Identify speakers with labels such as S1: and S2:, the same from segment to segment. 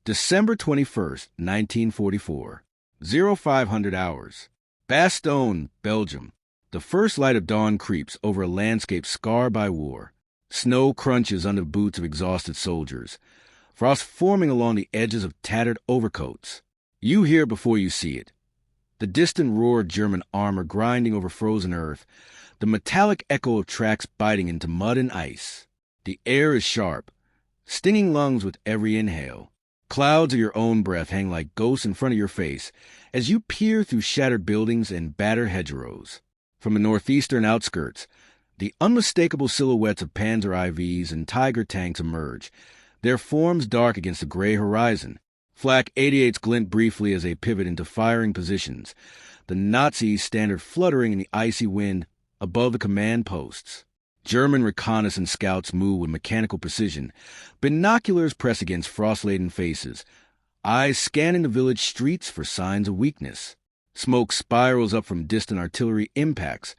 S1: December 21st, 1944. 0500 hours. Bastogne, Belgium. The first light of dawn creeps over a landscape scarred by war. Snow crunches under the boots of exhausted soldiers. Frost forming along the edges of tattered overcoats. You hear it before you see it. The distant roar of German armor grinding over frozen earth. The metallic echo of tracks biting into mud and ice. The air is sharp, stinging lungs with every inhale. Clouds of your own breath hang like ghosts in front of your face as you peer through shattered buildings and battered hedgerows. From the northeastern outskirts, the unmistakable silhouettes of Panzer IVs and Tiger tanks emerge, their forms dark against the gray horizon. Flak 88s glint briefly as they pivot into firing positions, the Nazi standard fluttering in the icy wind above the command posts. German reconnaissance scouts move with mechanical precision. Binoculars press against frost-laden faces, eyes scanning the village streets for signs of weakness. Smoke spirals up from distant artillery impacts,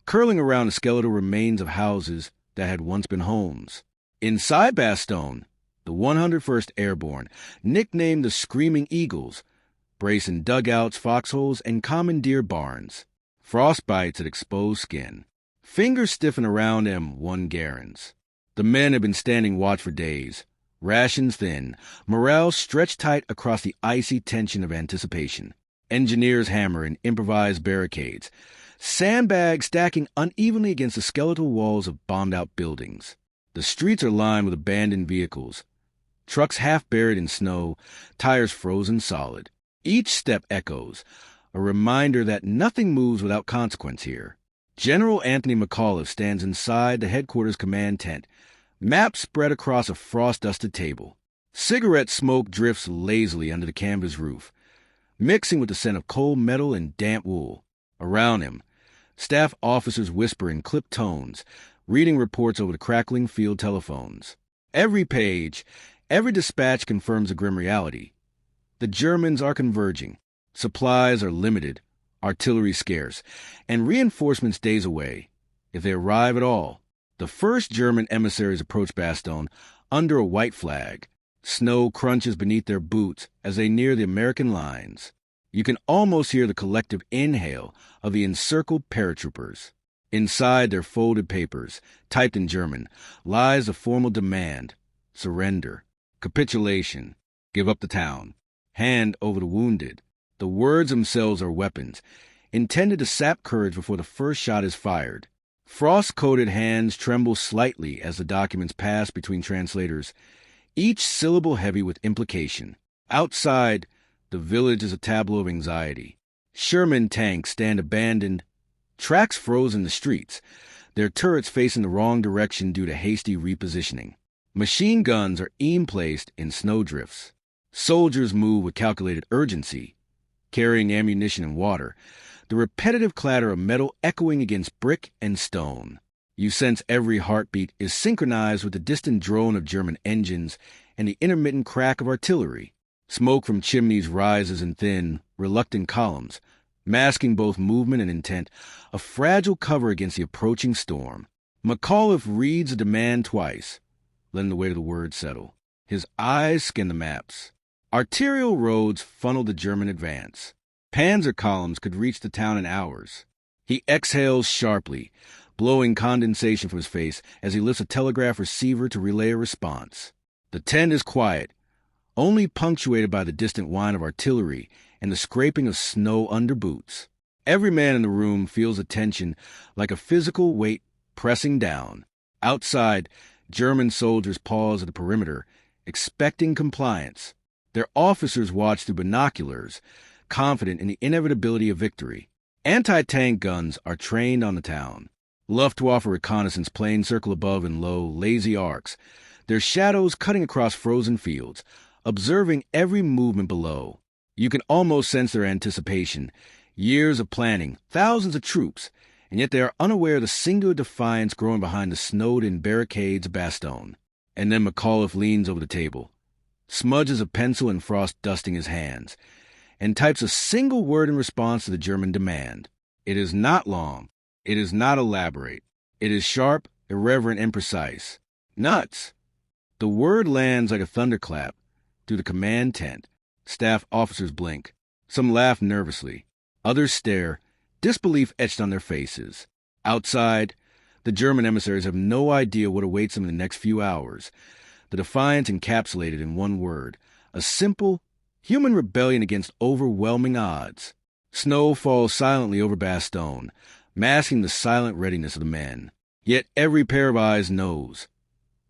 S1: curling around the skeletal remains of houses that had once been homes. Inside Bastogne, the 101st Airborne, nicknamed the Screaming Eagles, brace in dugouts, foxholes, and commandeer barns. Frostbites at exposed skin. Fingers stiffen around M1 Garens. The men have been standing watch for days. Rations thin, morale stretched tight across the icy tension of anticipation. Engineers hammer in improvised barricades, sandbags stacking unevenly against the skeletal walls of bombed-out buildings. The streets are lined with abandoned vehicles, trucks half buried in snow, tires frozen solid. Each step echoes, a reminder that nothing moves without consequence here. General Anthony McAuliffe stands inside the headquarters command tent, maps spread across a frost-dusted table. Cigarette smoke drifts lazily under the canvas roof, mixing with the scent of cold metal and damp wool. Around him, staff officers whisper in clipped tones, reading reports over the crackling field telephones. Every page, every dispatch confirms a grim reality. The Germans are converging. Supplies are limited, artillery scarce, and reinforcements days away, if they arrive at all. The first German emissaries approach Bastogne under a white flag. Snow crunches beneath their boots as they near the American lines. You can almost hear the collective inhale of the encircled paratroopers. Inside their folded papers, typed in German, lies the formal demand: surrender, capitulation, give up the town, hand over the wounded. The words themselves are weapons, intended to sap courage before the first shot is fired. Frost-coated hands tremble slightly as the documents pass between translators, each syllable heavy with implication. Outside, the village is a tableau of anxiety. Sherman tanks stand abandoned, tracks frozen in the streets, their turrets facing the wrong direction due to hasty repositioning. Machine guns are placed in snowdrifts. Soldiers move with calculated urgency, carrying ammunition and water, the repetitive clatter of metal echoing against brick and stone. You sense every heartbeat is synchronized with the distant drone of German engines and the intermittent crack of artillery. Smoke from chimneys rises in thin, reluctant columns, masking both movement and intent, a fragile cover against the approaching storm. McAuliffe reads the demand twice, letting the weight of the words settle. His eyes scan the maps. Arterial roads funnel the German advance. Panzer columns could reach the town in hours. He exhales sharply, blowing condensation from his face as he lifts a telegraph receiver to relay a response. The tent is quiet, only punctuated by the distant whine of artillery and the scraping of snow under boots. Every man in the room feels the tension like a physical weight pressing down. Outside, German soldiers pause at the perimeter, expecting compliance. Their officers watch through binoculars, confident in the inevitability of victory. Anti-tank guns are trained on the town. Luftwaffe reconnaissance planes circle above in low, lazy arcs, their shadows cutting across frozen fields, observing every movement below. You can almost sense their anticipation. Years of planning, thousands of troops, and yet they are unaware of the singular defiance growing behind the snowed-in barricades of Bastogne. And then McAuliffe leans over the table, smudges a pencil and frost dusting his hands, and types a single word in response to the German demand. It is not long. It is not elaborate. It is sharp, irreverent, and precise. Nuts! The word lands like a thunderclap, through the command tent. Staff officers blink. Some laugh nervously. Others stare, disbelief etched on their faces. Outside, the German emissaries have no idea what awaits them in the next few hours. The defiant encapsulated in one word, a simple, human rebellion against overwhelming odds. Snow falls silently over Bastogne, masking the silent readiness of the men. Yet every pair of eyes knows.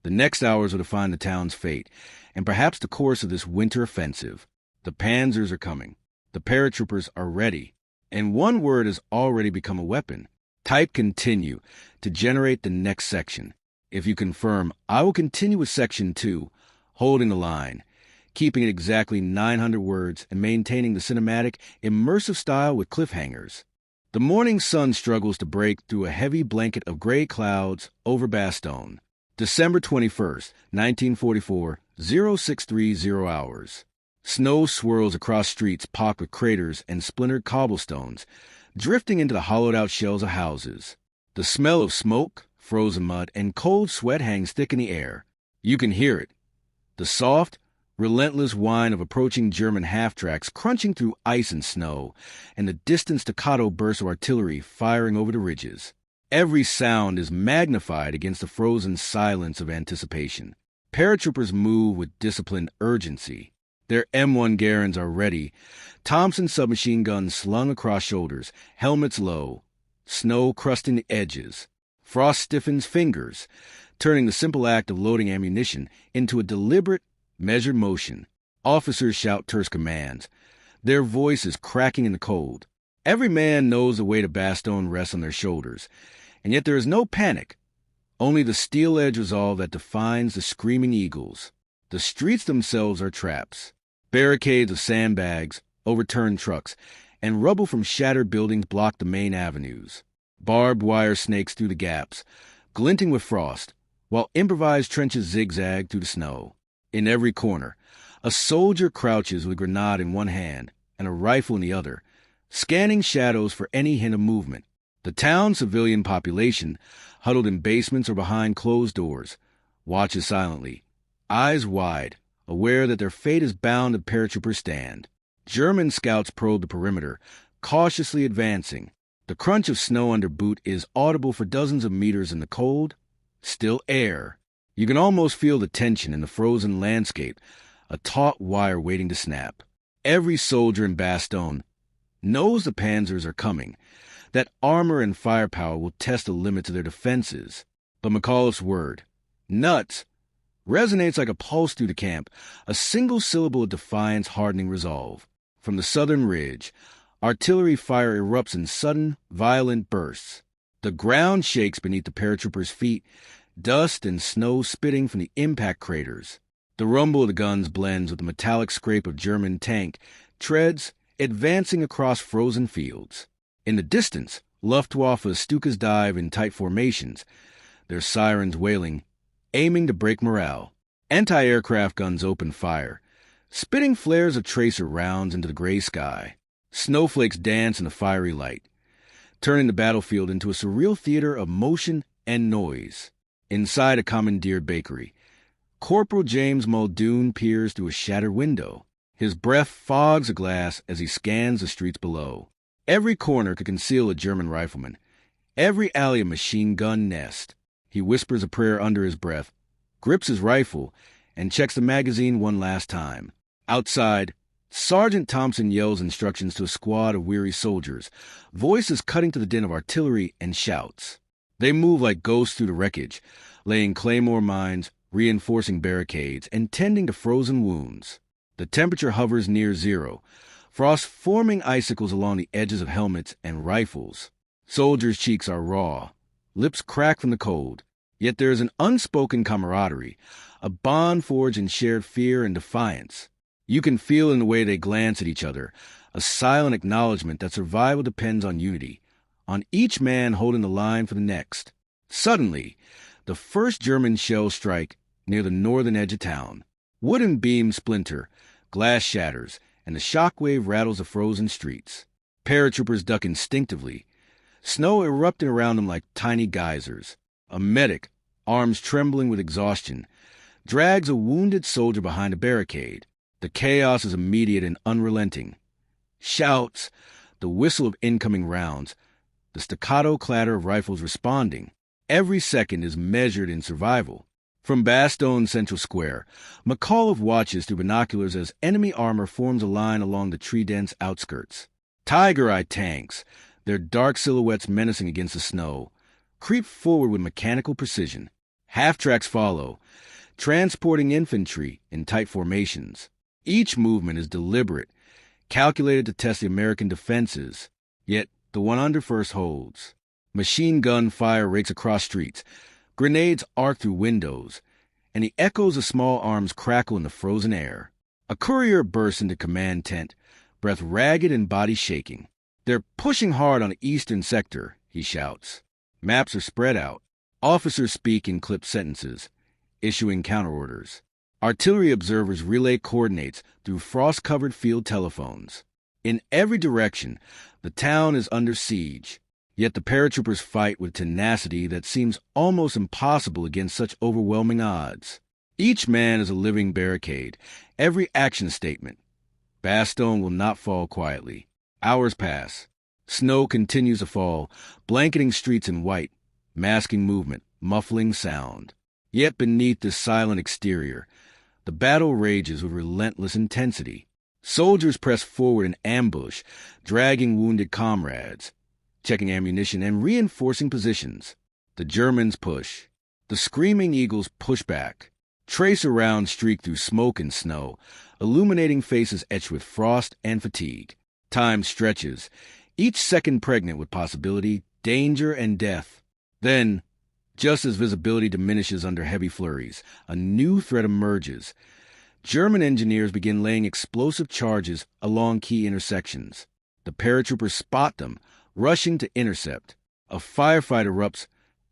S1: The next hours will define the town's fate, and perhaps the course of this winter offensive. The panzers are coming. The paratroopers are ready. And one word has already become a weapon. Type continue to generate the next section. If you confirm, I will continue with section 2, holding the line, keeping it exactly 900 words and maintaining the cinematic, immersive style with cliffhangers. The morning sun struggles to break through a heavy blanket of gray clouds over Bastogne. December 21st, 1944, 0630 hours. Snow swirls across streets pocked with craters and splintered cobblestones, drifting into the hollowed-out shells of houses. The smell of smoke, frozen mud, and cold sweat hangs thick in the air. You can hear it. The soft, relentless whine of approaching German half-tracks crunching through ice and snow, and the distant staccato burst of artillery firing over the ridges. Every sound is magnified against the frozen silence of anticipation. Paratroopers move with disciplined urgency. Their M1 Garins are ready, Thompson submachine guns slung across shoulders, helmets low, snow crusting the edges. Frost stiffens fingers, turning the simple act of loading ammunition into a deliberate, measured motion. Officers shout terse commands, their voices cracking in the cold. Every man knows the weight of Bastogne rests on their shoulders, and yet there is no panic, only the steel-edged resolve that defines the screaming eagles. The streets themselves are traps. Barricades of sandbags, overturned trucks, and rubble from shattered buildings block the main avenues. Barbed wire snakes through the gaps, glinting with frost, while improvised trenches zigzag through the snow. In every corner, a soldier crouches with a grenade in one hand and a rifle in the other, scanning shadows for any hint of movement. The town's civilian population, huddled in basements or behind closed doors, watches silently, eyes wide, aware that their fate is bound to paratroopers' stand. German scouts probe the perimeter, cautiously advancing. The crunch of snow under boot is audible for dozens of meters in the cold, still air. You can almost feel the tension in the frozen landscape, a taut wire waiting to snap. Every soldier in Bastogne knows the panzers are coming, that armor and firepower will test the limits of their defenses. But McAuliffe's word, nuts, resonates like a pulse through the camp, a single syllable of defiance hardening resolve. From the southern ridge, artillery fire erupts in sudden, violent bursts. The ground shakes beneath the paratroopers' feet, dust and snow spitting from the impact craters. The rumble of the guns blends with the metallic scrape of German tank treads advancing across frozen fields. In the distance, Luftwaffe Stukas dive in tight formations, their sirens wailing, aiming to break morale. Anti-aircraft guns open fire, spitting flares of tracer rounds into the gray sky. Snowflakes dance in the fiery light, turning the battlefield into a surreal theater of motion and noise. Inside a commandeered bakery, Corporal James Muldoon peers through a shattered window. His breath fogs the glass as he scans the streets below. Every corner could conceal a German rifleman, every alley a machine gun nest. He whispers a prayer under his breath, grips his rifle, and checks the magazine one last time. Outside, Sergeant Thompson yells instructions to a squad of weary soldiers, voices cutting to the din of artillery, and shouts. They move like ghosts through the wreckage, laying claymore mines, reinforcing barricades, and tending to frozen wounds. The temperature hovers near zero, frost forming icicles along the edges of helmets and rifles. Soldiers' cheeks are raw, lips crack from the cold, yet there is an unspoken camaraderie, a bond forged in shared fear and defiance. You can feel in the way they glance at each other, a silent acknowledgement that survival depends on unity, on each man holding the line for the next. Suddenly, the first German shells strike near the northern edge of town. Wooden beams splinter, glass shatters, and the shockwave rattles the frozen streets. Paratroopers duck instinctively, snow erupting around them like tiny geysers. A medic, arms trembling with exhaustion, drags a wounded soldier behind a barricade. The chaos is immediate and unrelenting. Shouts, the whistle of incoming rounds, the staccato clatter of rifles responding. Every second is measured in survival. From Bastogne Central Square, McAuliffe watches through binoculars as enemy armor forms a line along the tree-dense outskirts. Tiger-eye tanks, their dark silhouettes menacing against the snow, creep forward with mechanical precision. Half-tracks follow, transporting infantry in tight formations. Each movement is deliberate, calculated to test the American defenses, yet the one under first holds. Machine gun fire rakes across streets, grenades arc through windows, and the echoes of small arms crackle in the frozen air. A courier bursts into command tent, breath ragged and body shaking. "They're pushing hard on the eastern sector," he shouts. Maps are spread out. Officers speak in clipped sentences, issuing counterorders. Artillery observers relay coordinates through frost-covered field telephones. In every direction, the town is under siege. Yet the paratroopers fight with tenacity that seems almost impossible against such overwhelming odds. Each man is a living barricade, every action statement. Bastogne will not fall quietly. Hours pass. Snow continues to fall, blanketing streets in white, masking movement, muffling sound. Yet beneath this silent exterior, the battle rages with relentless intensity. Soldiers press forward in ambush, dragging wounded comrades, checking ammunition and reinforcing positions. The Germans push. The screaming eagles push back. Tracer rounds streak through smoke and snow, illuminating faces etched with frost and fatigue. Time stretches, each second pregnant with possibility, danger, and death. Then, just as visibility diminishes under heavy flurries, a new threat emerges. German engineers begin laying explosive charges along key intersections. The paratroopers spot them, rushing to intercept. A firefight erupts,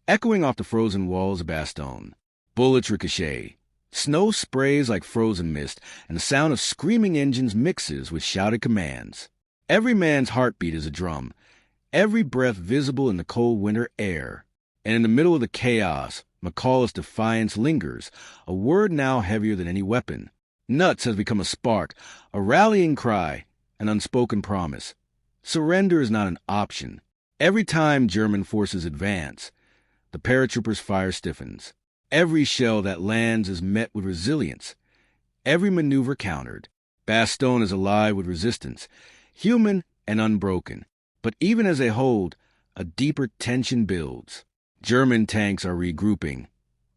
S1: echoing off the frozen walls of Bastogne. Bullets ricochet. Snow sprays like frozen mist, and the sound of screaming engines mixes with shouted commands. Every man's heartbeat is a drum, every breath visible in the cold winter air. And in the middle of the chaos, McAuliffe's defiance lingers, a word now heavier than any weapon. Nuts has become a spark, a rallying cry, an unspoken promise. Surrender is not an option. Every time German forces advance, the paratroopers' fire stiffens. Every shell that lands is met with resilience. Every maneuver countered. Bastogne is alive with resistance, human and unbroken. But even as they hold, a deeper tension builds. German tanks are regrouping,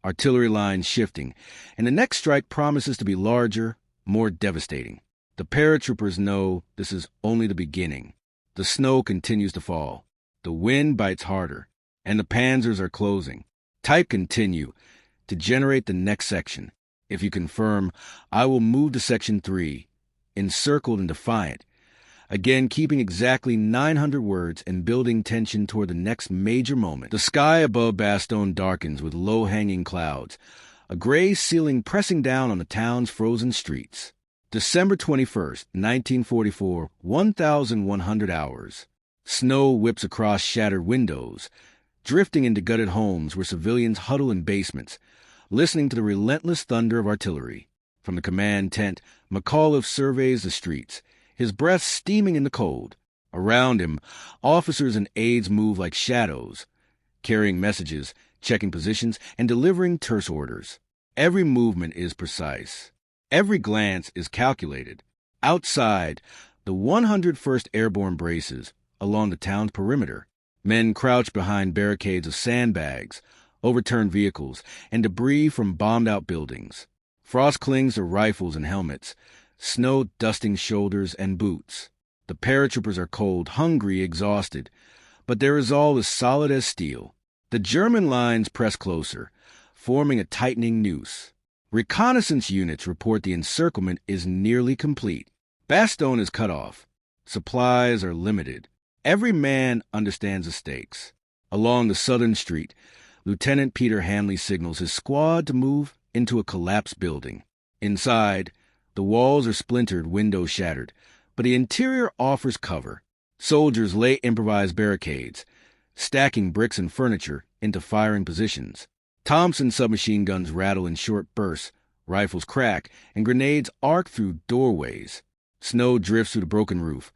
S1: artillery lines shifting, and the next strike promises to be larger, more devastating. The paratroopers know this is only the beginning. The snow continues to fall. The wind bites harder, and the panzers are closing. Type continue to generate the next section. If you confirm, I will move to Section 3, encircled and defiant, again keeping exactly 900 words and building tension toward the next major moment. The sky above Bastogne darkens with low-hanging clouds, a gray ceiling pressing down on the town's frozen streets. December 21st, 1944, 1,100 hours. Snow whips across shattered windows, drifting into gutted homes where civilians huddle in basements, listening to the relentless thunder of artillery. From the command tent, McAuliffe surveys the streets, his breath steaming in the cold. Around him, officers and aides move like shadows, carrying messages, checking positions, and delivering terse orders. Every movement is precise. Every glance is calculated. Outside, the 101st Airborne braces along the town's perimeter. Men crouch behind barricades of sandbags, overturned vehicles, and debris from bombed-out buildings. Frost clings to rifles and helmets, snow dusting shoulders and boots. The paratroopers are cold, hungry, exhausted, but their resolve is solid as steel. The German lines press closer, forming a tightening noose. Reconnaissance units report the encirclement is nearly complete. Bastogne is cut off. Supplies are limited. Every man understands the stakes. Along the southern street, Lieutenant Peter Hanley signals his squad to move into a collapsed building. Inside, the walls are splintered, windows shattered, but the interior offers cover. Soldiers lay improvised barricades, stacking bricks and furniture into firing positions. Thompson submachine guns rattle in short bursts, Rifles crack, and grenades arc through doorways. Snow drifts through the broken roof,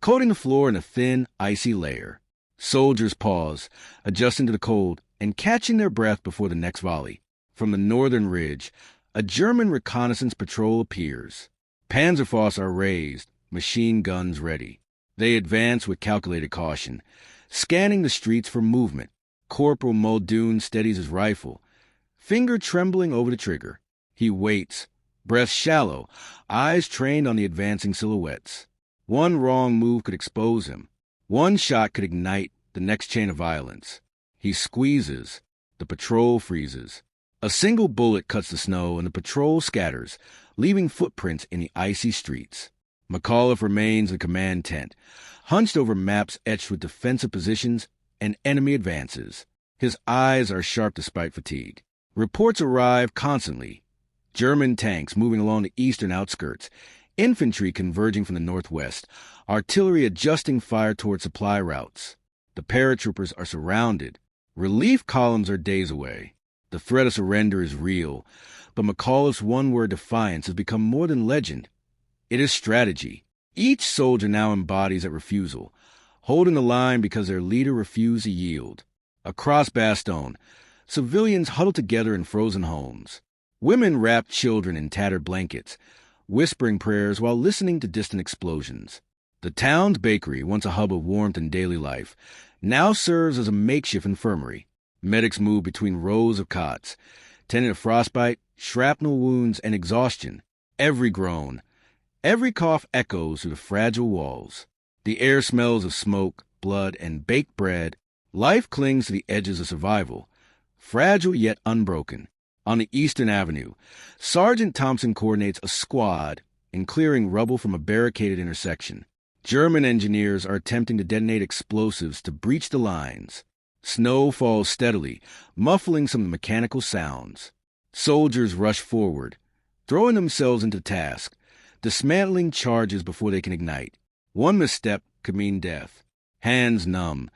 S1: coating the floor in a thin, icy layer. Soldiers pause, adjusting to the cold and catching their breath before the next volley. From the northern ridge, a German reconnaissance patrol appears. Panzerfausts are raised, machine guns ready. They advance with calculated caution, scanning the streets for movement. Corporal Muldoon steadies his rifle, finger trembling over the trigger. He waits, breath shallow, eyes trained on the advancing silhouettes. One wrong move could expose him. One shot could ignite the next chain of violence. He squeezes. The patrol freezes. A single bullet cuts the snow and the patrol scatters, leaving footprints in the icy streets. McAuliffe remains in the command tent, hunched over maps etched with defensive positions and enemy advances. His eyes are sharp despite fatigue. Reports arrive constantly. German tanks moving along the eastern outskirts, infantry converging from the northwest, artillery adjusting fire toward supply routes. The paratroopers are surrounded. Relief columns are days away. The threat of surrender is real, but McAuliffe's one-word defiance has become more than legend. It is strategy. Each soldier now embodies that refusal, holding the line because their leader refused to yield. Across Bastogne, civilians huddle together in frozen homes. Women wrap children in tattered blankets, whispering prayers while listening to distant explosions. The town's bakery, once a hub of warmth and daily life, now serves as a makeshift infirmary. Medics move between rows of cots, tending to frostbite, shrapnel wounds, and exhaustion. Every groan, every cough echoes through the fragile walls. The air smells of smoke, blood, and baked bread. Life clings to the edges of survival, fragile yet unbroken. On the eastern avenue, Sergeant Thompson coordinates a squad in clearing rubble from a barricaded intersection. German engineers are attempting to detonate explosives to breach the lines. Snow falls steadily, muffling some of the mechanical sounds. Soldiers rush forward, throwing themselves into task, dismantling charges before they can ignite. One misstep could mean death. Hands numb,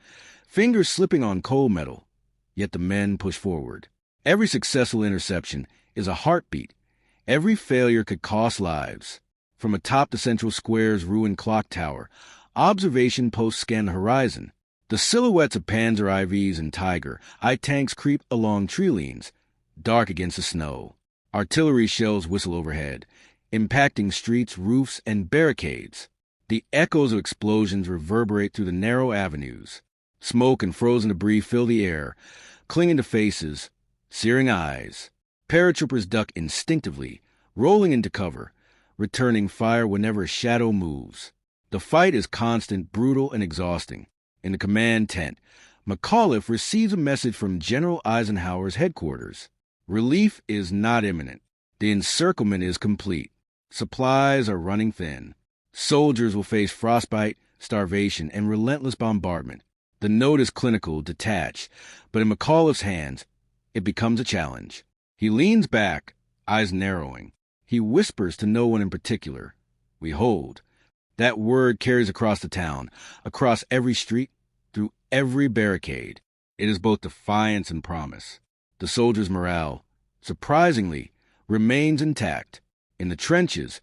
S1: fingers slipping on cold metal, yet the men push forward. Every successful interception is a heartbeat. Every failure could cost lives. From atop the central square's ruined clock tower, observation posts scan the horizon. The silhouettes of Panzer IVs and Tiger I tanks creep along tree lanes, dark against the snow. Artillery shells whistle overhead, impacting streets, roofs, and barricades. The echoes of explosions reverberate through the narrow avenues. Smoke and frozen debris fill the air, clinging to faces, searing eyes. Paratroopers duck instinctively, rolling into cover, returning fire whenever a shadow moves. The fight is constant, brutal, and exhausting. In the command tent, McAuliffe receives a message from General Eisenhower's headquarters. Relief is not imminent. The encirclement is complete. Supplies are running thin. Soldiers will face frostbite, starvation, and relentless bombardment. The note is clinical, detached, but in McAuliffe's hands, it becomes a challenge. He leans back, eyes narrowing. He whispers to no one in particular. We hold. That word carries across the town, across every street, through every barricade. It is both defiance and promise. The soldiers' morale, surprisingly, remains intact. In the trenches,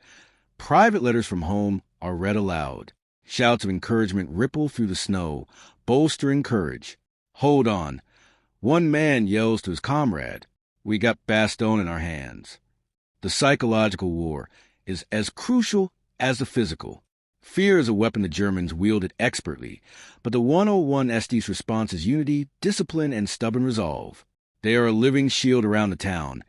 S1: private letters from home are read aloud. Shouts of encouragement ripple through the snow, bolstering courage. Hold on. One man yells to his comrade. We got Bastogne in our hands. The psychological war is as crucial as the physical. Fear is a weapon the Germans wielded expertly, but the 101 SD's response is unity, discipline, and stubborn resolve. They are a living shield around the town,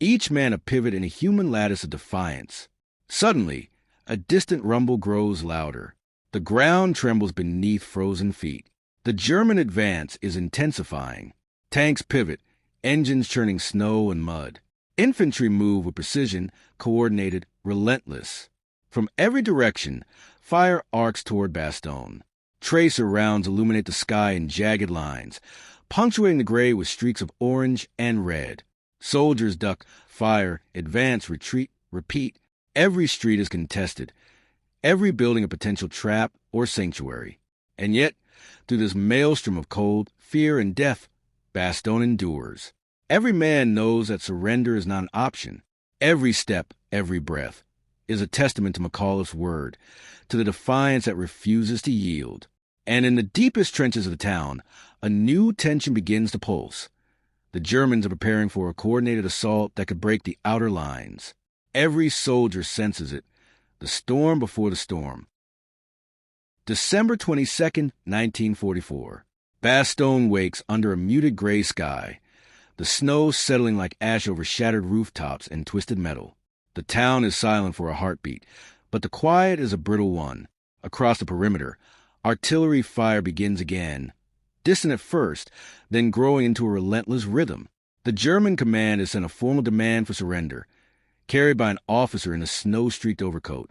S1: each man a pivot in a human lattice of defiance. Suddenly, a distant rumble grows louder. The ground trembles beneath frozen feet. The German advance is intensifying. Tanks pivot, engines churning snow and mud. Infantry move with precision, coordinated, relentless. From every direction, fire arcs toward Bastogne. Tracer rounds illuminate the sky in jagged lines, punctuating the gray with streaks of orange and red. Soldiers duck, fire, advance, retreat, repeat. Every street is contested, every building a potential trap or sanctuary. And yet, through this maelstrom of cold, fear, and death, Bastogne endures. Every man knows that surrender is not an option. Every step, every breath, is a testament to McAuliffe's word, to the defiance that refuses to yield. And in the deepest trenches of the town, a new tension begins to pulse. The Germans are preparing for a coordinated assault that could break the outer lines. Every soldier senses it, the storm before the storm. December 22nd, 1944. Bastogne wakes under a muted gray sky, the snow settling like ash over shattered rooftops and twisted metal. The town is silent for a heartbeat, but the quiet is a brittle one. Across the perimeter, artillery fire begins again, distant at first, then growing into a relentless rhythm. The German command has sent a formal demand for surrender, carried by an officer in a snow-streaked overcoat,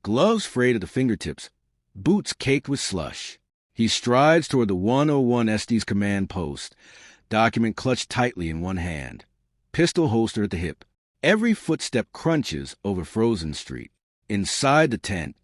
S1: gloves frayed at the fingertips, boots caked with slush. He strides toward the 101 SD's command post, document clutched tightly in one hand, pistol holster at the hip. Every footstep crunches over Frozen Street. Inside the tent,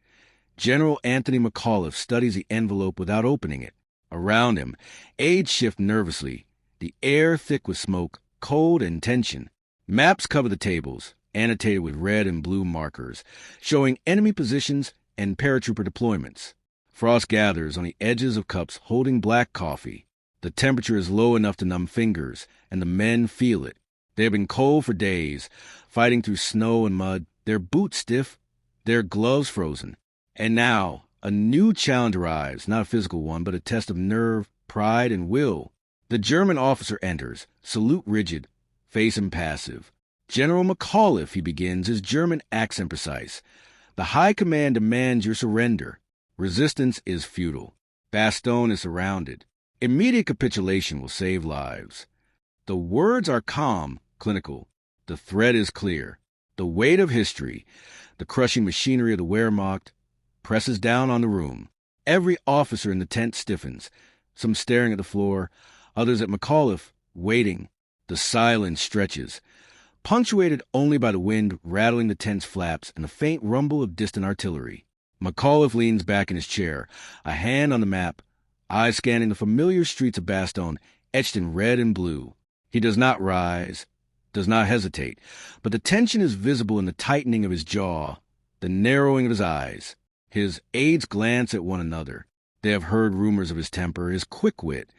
S1: General Anthony McAuliffe studies the envelope without opening it. Around him, aides shift nervously, the air thick with smoke, cold and tension. Maps cover the tables, annotated with red and blue markers, showing enemy positions and paratrooper deployments. Frost gathers on the edges of cups holding black coffee. The temperature is low enough to numb fingers, and the men feel it. They have been cold for days, fighting through snow and mud, their boots stiff, their gloves frozen. And now, a new challenge arrives, not a physical one, but a test of nerve, pride, and will. The German officer enters, salute rigid, face impassive. General McAuliffe, he begins, his German accent precise. The high command demands your surrender. Resistance is futile. Bastogne is surrounded. Immediate capitulation will save lives. The words are calm, clinical. The threat is clear. The weight of history, the crushing machinery of the Wehrmacht, presses down on the room. Every officer in the tent stiffens, some staring at the floor, others at McAuliffe, waiting. The silence stretches, punctuated only by the wind rattling the tent's flaps and the faint rumble of distant artillery. McAuliffe leans back in his chair, a hand on the map, eyes scanning the familiar streets of Bastogne, etched in red and blue. He does not rise, does not hesitate, but the tension is visible in the tightening of his jaw, the narrowing of his eyes. His aides glance at one another. They have heard rumors of his temper, his quick wit,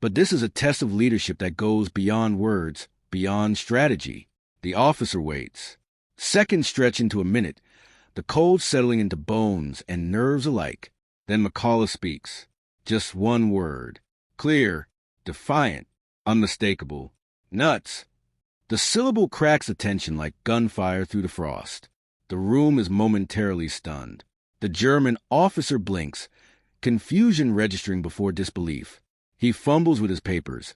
S1: but this is a test of leadership that goes beyond words, beyond strategy. The officer waits. Seconds stretch into a minute, the cold settling into bones and nerves alike. Then McAuliffe speaks. Just one word. Clear, defiant, unmistakable. Nuts. The syllable cracks the tension like gunfire through the frost. The room is momentarily stunned. The German officer blinks, confusion registering before disbelief. He fumbles with his papers,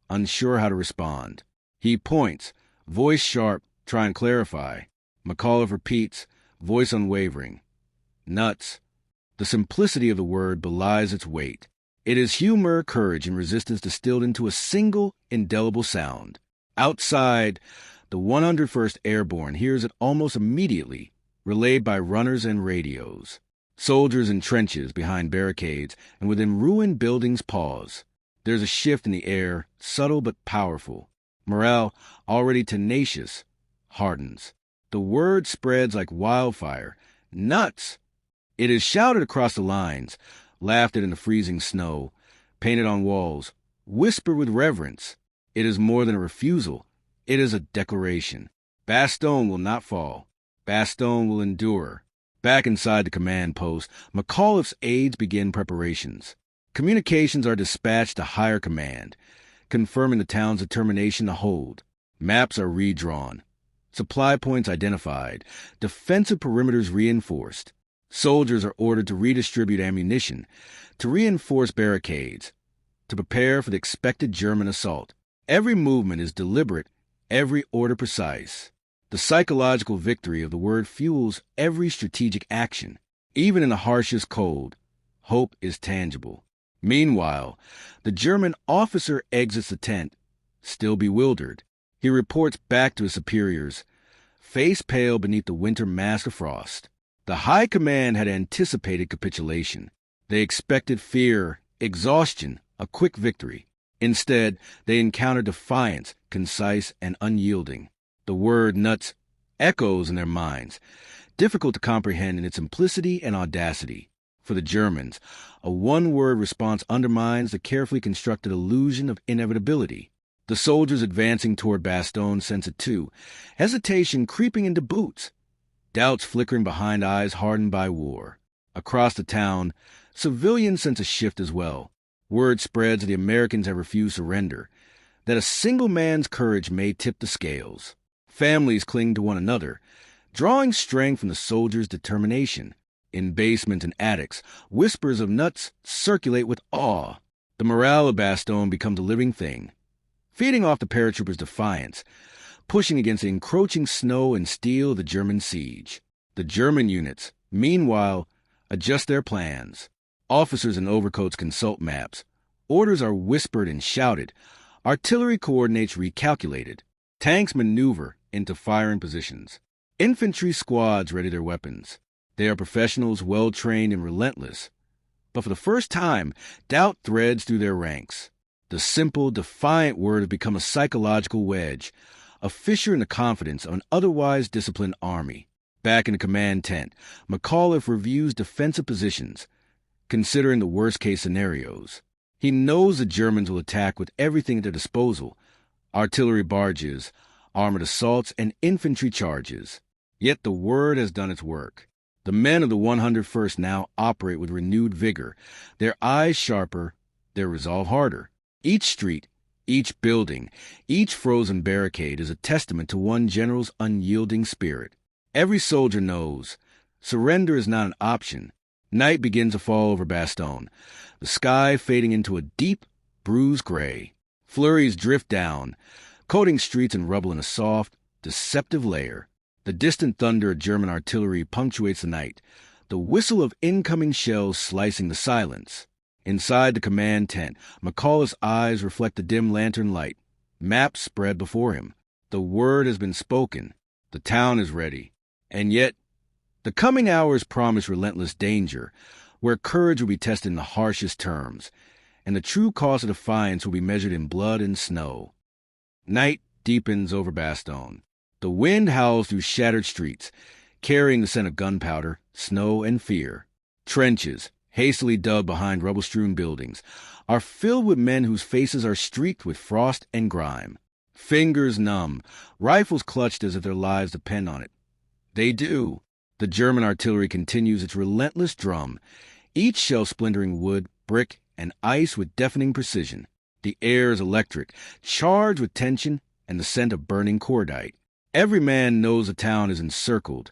S1: unsure how to respond. He points, voice sharp, try and clarify. McAuliffe repeats, voice unwavering. Nuts. The simplicity of the word belies its weight. It is humor, courage, and resistance distilled into a single, indelible sound. Outside, the 101st Airborne hears it almost immediately, relayed by runners and radios. Soldiers in trenches behind barricades and within ruined buildings pause. There's a shift in the air, subtle but powerful. Morale, already tenacious, hardens. The word spreads like wildfire. Nuts! It is shouted across the lines, laughed at in the freezing snow, painted on walls, whispered with reverence. It is more than a refusal. It is a declaration. Bastogne will not fall. Bastogne will endure. Back inside the command post, McAuliffe's aides begin preparations. Communications are dispatched to higher command, confirming the town's determination to hold. Maps are redrawn. Supply points identified. Defensive perimeters reinforced. Soldiers are ordered to redistribute ammunition, to reinforce barricades, to prepare for the expected German assault. Every movement is deliberate, every order precise. The psychological victory of the word fuels every strategic action. Even in the harshest cold, hope is tangible. Meanwhile, the German officer exits the tent, still bewildered. He reports back to his superiors, face pale beneath the winter mask of frost. The high command had anticipated capitulation. They expected fear, exhaustion, a quick victory. Instead, they encountered defiance, concise and unyielding. The word nuts echoes in their minds, difficult to comprehend in its simplicity and audacity. For the Germans, a one-word response undermines the carefully constructed illusion of inevitability. The soldiers advancing toward Bastogne sense it too, hesitation creeping into boots, doubts flickering behind eyes hardened by war. Across the town, civilians sense a shift as well. Word spreads that the Americans have refused surrender, that a single man's courage may tip the scales. Families cling to one another, drawing strength from the soldiers' determination. In basements and attics, whispers of nuts circulate with awe. The morale of Bastogne becomes a living thing, feeding off the paratroopers' defiance, pushing against the encroaching snow and steel of the German siege. The German units, meanwhile, adjust their plans. Officers in overcoats consult maps. Orders are whispered and shouted. Artillery coordinates recalculated. Tanks maneuver into firing positions. Infantry squads ready their weapons. They are professionals, well-trained and relentless. But for the first time, doubt threads through their ranks. The simple, defiant word has become a psychological wedge, a fissure in the confidence of an otherwise disciplined army. Back in the command tent, McAuliffe reviews defensive positions, considering the worst-case scenarios. He knows the Germans will attack with everything at their disposal: artillery barges, armored assaults, and infantry charges. Yet the word has done its work. The men of the 101st now operate with renewed vigor, their eyes sharper, their resolve harder. Each street, each building, each frozen barricade is a testament to one general's unyielding spirit. Every soldier knows surrender is not an option. Night begins to fall over Bastogne, the sky fading into a deep, bruised gray. Flurries drift down, coating streets and rubble in a soft, deceptive layer. The distant thunder of German artillery punctuates the night, the whistle of incoming shells slicing the silence. Inside the command tent, McAuliffe's eyes reflect the dim lantern light. Maps spread before him. The word has been spoken. The town is ready. And yet, the coming hours promise relentless danger, where courage will be tested in the harshest terms, and the true cost of defiance will be measured in blood and snow. Night deepens over Bastogne. The wind howls through shattered streets, carrying the scent of gunpowder, snow, and fear. Trenches, hastily dug behind rubble-strewn buildings, are filled with men whose faces are streaked with frost and grime. Fingers numb, rifles clutched as if their lives depend on it. They do. The German artillery continues its relentless drum, each shell splintering wood, brick, and ice with deafening precision. The air is electric, charged with tension and the scent of burning cordite. Every man knows the town is encircled,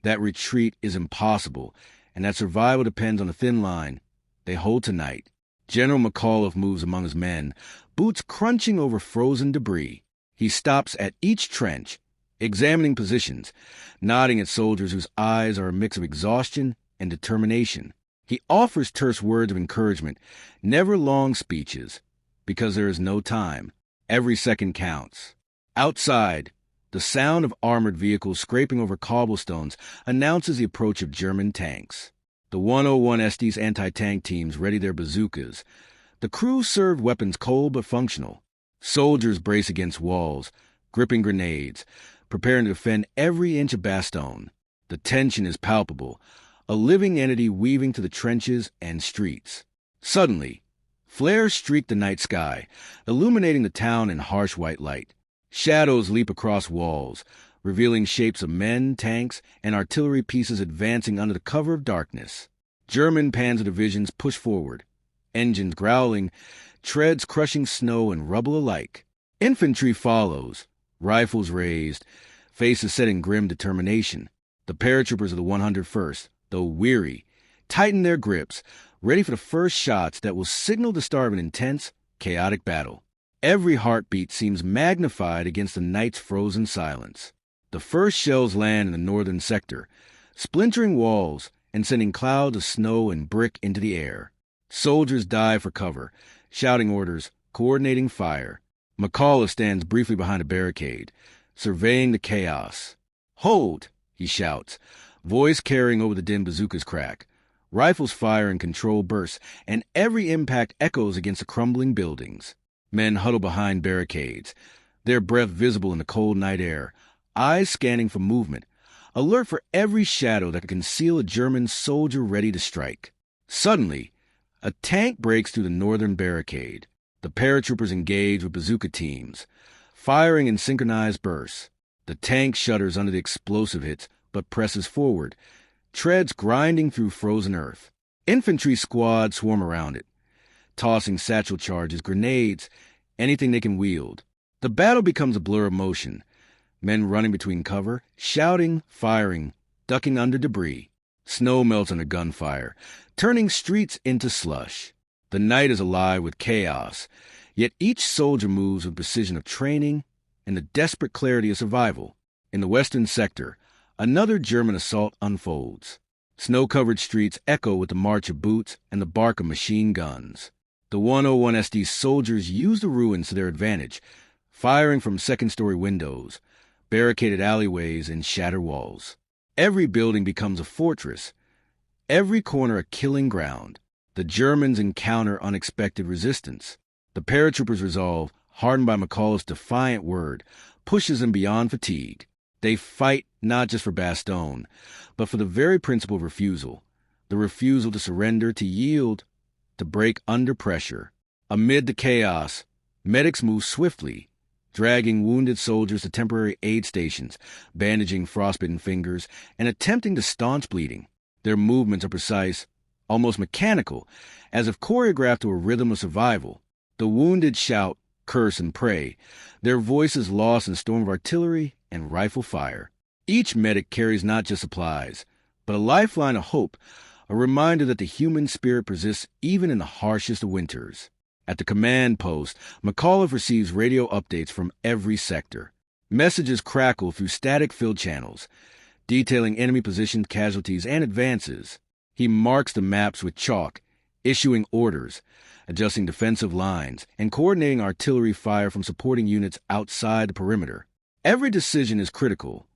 S1: that retreat is impossible, and that survival depends on a thin line they hold tonight. General McAuliffe moves among his men, boots crunching over frozen debris. He stops at each trench, examining positions, nodding at soldiers whose eyes are a mix of exhaustion and determination. He offers terse words of encouragement, never long speeches, because there is no time. Every second counts. Outside, the sound of armored vehicles scraping over cobblestones announces the approach of German tanks. The 101 SD's anti-tank teams ready their bazookas. The crew served weapons cold but functional. Soldiers brace against walls, gripping grenades, preparing to defend every inch of Bastogne. The tension is palpable, a living entity weaving to the trenches and streets. Suddenly, flares streak the night sky, illuminating the town in harsh white light. Shadows leap across walls, revealing shapes of men, tanks, and artillery pieces advancing under the cover of darkness. German panzer divisions push forward, engines growling, treads crushing snow and rubble alike. Infantry follows, rifles raised, faces set in grim determination. The paratroopers of the 101st, though weary, tighten their grips, ready for the first shots that will signal the start of an intense, chaotic battle. Every heartbeat seems magnified against the night's frozen silence. The first shells land in the northern sector, splintering walls and sending clouds of snow and brick into the air. Soldiers dive for cover, shouting orders, coordinating fire. McAuliffe stands briefly behind a barricade, surveying the chaos. "Hold!" he shouts, voice carrying over the dim bazooka's crack. Rifles fire in controlled bursts, and every impact echoes against the crumbling buildings. Men huddle behind barricades, their breath visible in the cold night air, eyes scanning for movement, alert for every shadow that could conceal a German soldier ready to strike. Suddenly, a tank breaks through the northern barricade. The paratroopers engage with bazooka teams, firing in synchronized bursts. The tank shudders under the explosive hits, but presses forward, treads grinding through frozen earth. Infantry squads swarm around it, tossing satchel charges, grenades, anything they can wield. The battle becomes a blur of motion, men running between cover, shouting, firing, ducking under debris. Snow melts under gunfire, turning streets into slush. The night is alive with chaos, yet each soldier moves with precision of training and the desperate clarity of survival. In the western sector, another German assault unfolds. Snow-covered streets echo with the march of boots and the bark of machine guns. The 101 SD soldiers use the ruins to their advantage, firing from second-story windows, barricaded alleyways, and shattered walls. Every building becomes a fortress, every corner a killing ground. The Germans encounter unexpected resistance. The paratroopers' resolve, hardened by McAuliffe's defiant word, pushes them beyond fatigue. They fight not just for Bastogne, but for the very principle of refusal, the refusal to surrender, to yield, to break under pressure. Amid the chaos, medics move swiftly, dragging wounded soldiers to temporary aid stations, bandaging frostbitten fingers, and attempting to staunch bleeding. Their movements are precise, almost mechanical, as if choreographed to a rhythm of survival. The wounded shout, curse, and pray, their voices lost in a storm of artillery and rifle fire. Each medic carries not just supplies, but a lifeline of hope, a reminder that the human spirit persists even in the harshest of winters. At the command post, McAuliffe receives radio updates from every sector. Messages crackle through static-filled channels, detailing enemy positions, casualties, and advances. He marks the maps with chalk, issuing orders, adjusting defensive lines, and coordinating artillery fire from supporting units outside the perimeter. Every decision is critical.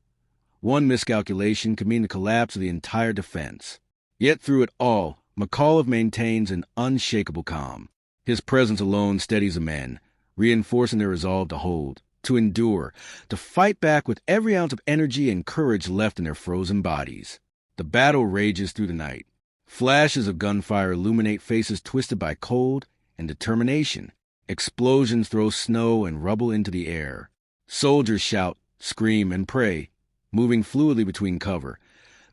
S1: One miscalculation could mean the collapse of the entire defense. Yet through it all, McAuliffe maintains an unshakable calm. His presence alone steadies the men, reinforcing their resolve to hold, to endure, to fight back with every ounce of energy and courage left in their frozen bodies. The battle rages through the night. Flashes of gunfire illuminate faces twisted by cold and determination. Explosions throw snow and rubble into the air. Soldiers shout, scream, and pray, moving fluidly between cover,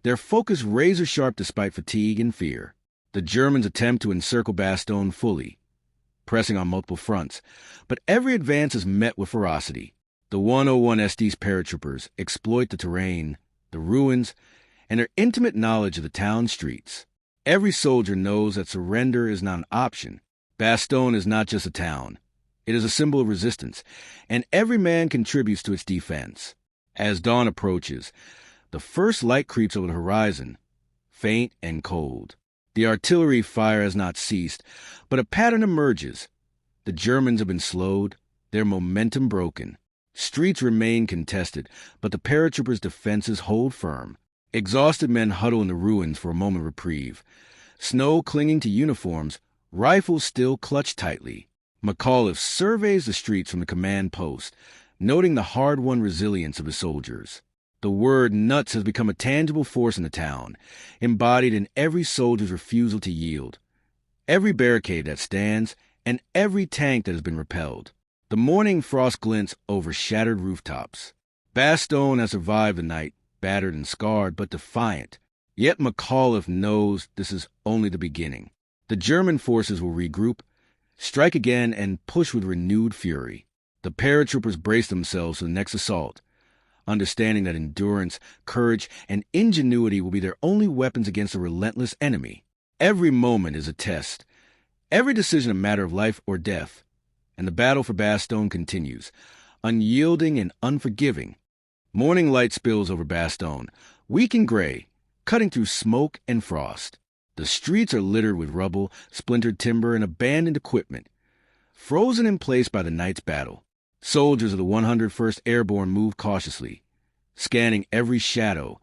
S1: their focus razor-sharp despite fatigue and fear. The Germans attempt to encircle Bastogne fully, pressing on multiple fronts, but every advance is met with ferocity. The 101 SD's paratroopers exploit the terrain, the ruins, and their intimate knowledge of the town streets. Every soldier knows that surrender is not an option. Bastogne is not just a town. It is a symbol of resistance, and every man contributes to its defense. As dawn approaches, the first light creeps over the horizon, faint and cold. The artillery fire has not ceased, but a pattern emerges. The Germans have been slowed, their momentum broken. Streets remain contested, but the paratroopers' defenses hold firm. Exhausted men huddle in the ruins for a moment of reprieve. Snow clinging to uniforms, rifles still clutched tightly. McAuliffe surveys the streets from the command post, noting the hard-won resilience of his soldiers. The word nuts has become a tangible force in the town, embodied in every soldier's refusal to yield, every barricade that stands, and every tank that has been repelled. The morning frost glints over shattered rooftops. Bastogne has survived the night, battered and scarred, but defiant. Yet McAuliffe knows this is only the beginning. The German forces will regroup, strike again, and push with renewed fury. The paratroopers brace themselves for the next assault, understanding that endurance, courage, and ingenuity will be their only weapons against a relentless enemy. Every moment is a test, every decision a matter of life or death, and the battle for Bastogne continues, unyielding and unforgiving. Morning light spills over Bastogne, weak and gray, cutting through smoke and frost. The streets are littered with rubble, splintered timber, and abandoned equipment, frozen in place by the night's battle. Soldiers of the 101st Airborne move cautiously, scanning every shadow,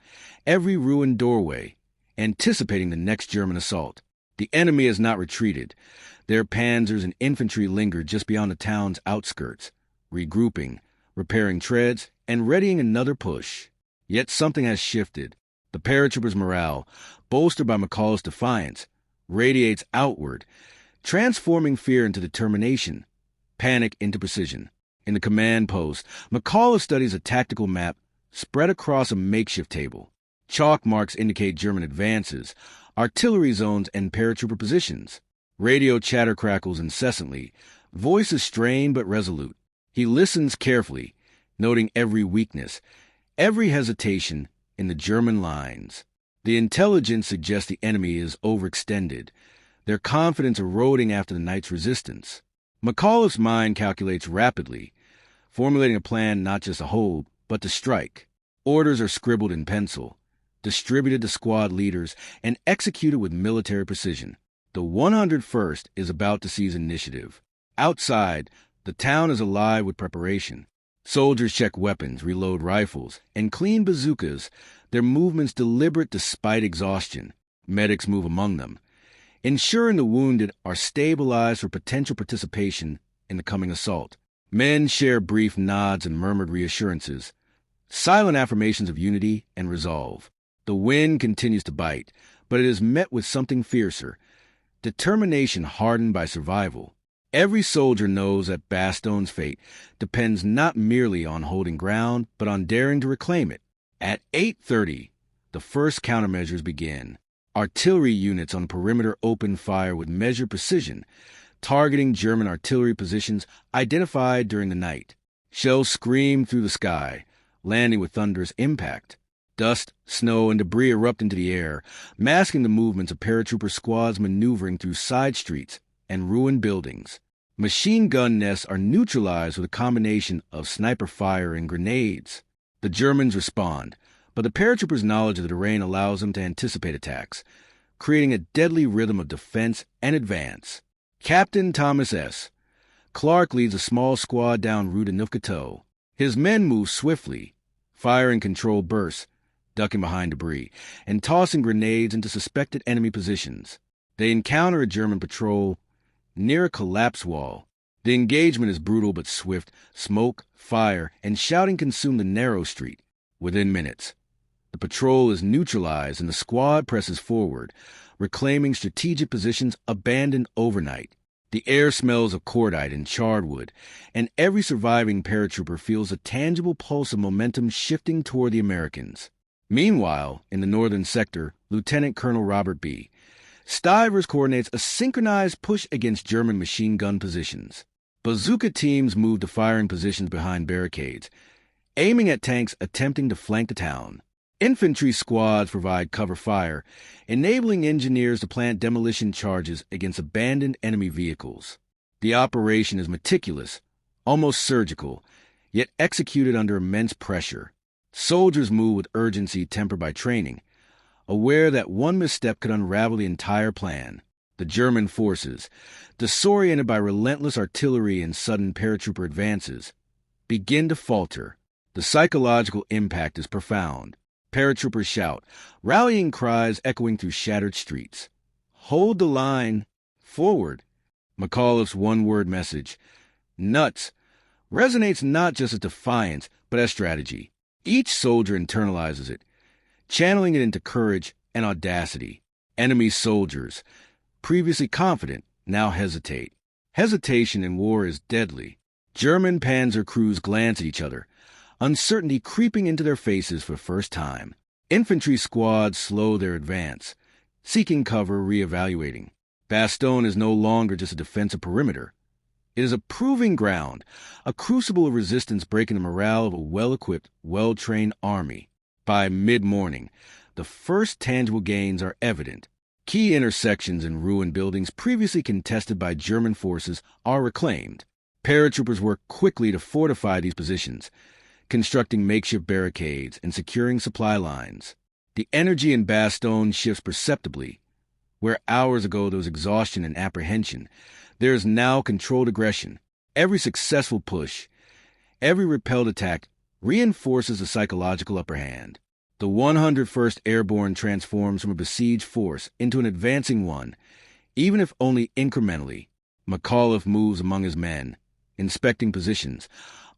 S1: every ruined doorway, anticipating the next German assault. The enemy has not retreated. Their panzers and infantry linger just beyond the town's outskirts, regrouping, repairing treads, and readying another push. Yet something has shifted. The paratroopers' morale, bolstered by McAuliffe's defiance, radiates outward, transforming fear into determination, panic into precision. In the command post, McAuliffe studies a tactical map spread across a makeshift table. Chalk marks indicate German advances, artillery zones, and paratrooper positions. Radio chatter crackles incessantly, voices strained but resolute. He listens carefully, noting every weakness, every hesitation in the German lines. The intelligence suggests the enemy is overextended, their confidence eroding after the night's resistance. McAuliffe's mind calculates rapidly, formulating a plan not just to hold, but to strike. Orders are scribbled in pencil, distributed to squad leaders, and executed with military precision. The 101st is about to seize initiative. Outside, the town is alive with preparation. Soldiers check weapons, reload rifles, and clean bazookas, their movements deliberate despite exhaustion. Medics move among them, ensuring the wounded are stabilized for potential participation in the coming assault. Men share brief nods and murmured reassurances, silent affirmations of unity and resolve. The wind continues to bite, but it is met with something fiercer, determination hardened by survival. Every soldier knows that Bastogne's fate depends not merely on holding ground, but on daring to reclaim it. At 8:30, the first countermeasures begin. Artillery units on the perimeter open fire with measured precision, targeting German artillery positions identified during the night. Shells scream through the sky, landing with thunderous impact. Dust, snow, and debris erupt into the air, masking the movements of paratrooper squads maneuvering through side streets and ruined buildings. Machine gun nests are neutralized with a combination of sniper fire and grenades. The Germans respond, but the paratroopers' knowledge of the terrain allows them to anticipate attacks, creating a deadly rhythm of defense and advance. Captain Thomas S. Clark leads a small squad down Rue de Neufchâteau. His men move swiftly, firing controlled bursts, ducking behind debris, and tossing grenades into suspected enemy positions. They encounter a German patrol near a collapse wall. The engagement is brutal but swift. Smoke, fire, and shouting consume the narrow street. Within minutes, the patrol is neutralized and the squad presses forward, reclaiming strategic positions abandoned overnight. The air smells of cordite and charred wood, and every surviving paratrooper feels a tangible pulse of momentum shifting toward the Americans. Meanwhile, in the northern sector, Lieutenant Colonel Robert B. Stivers coordinates a synchronized push against German machine gun positions. Bazooka teams move to firing positions behind barricades, aiming at tanks attempting to flank the town. Infantry squads provide cover fire, enabling engineers to plant demolition charges against abandoned enemy vehicles. The operation is meticulous, almost surgical, yet executed under immense pressure. Soldiers move with urgency tempered by training, aware that one misstep could unravel the entire plan. The German forces, disoriented by relentless artillery and sudden paratrooper advances, begin to falter. The psychological impact is profound. Paratroopers shout, rallying cries echoing through shattered streets. Hold the line. Forward. McAuliffe's one-word message, nuts, resonates not just as defiance, but as strategy. Each soldier internalizes it, channeling it into courage and audacity. Enemy soldiers, previously confident, now hesitate. Hesitation in war is deadly. German panzer crews glance at each other, uncertainty creeping into their faces for the first time. Infantry squads slow their advance, seeking cover, reevaluating. Bastogne is no longer just a defensive perimeter. It is a proving ground, a crucible of resistance breaking the morale of a well-equipped, well-trained army. By mid-morning, the first tangible gains are evident. Key intersections and ruined buildings previously contested by German forces are reclaimed. Paratroopers work quickly to fortify these positions, constructing makeshift barricades and securing supply lines. The energy in Bastogne shifts perceptibly. Where hours ago there was exhaustion and apprehension, there is now controlled aggression. Every successful push, every repelled attack reinforces the psychological upper hand. The 101st Airborne transforms from a besieged force into an advancing one, even if only incrementally. McAuliffe moves among his men, inspecting positions,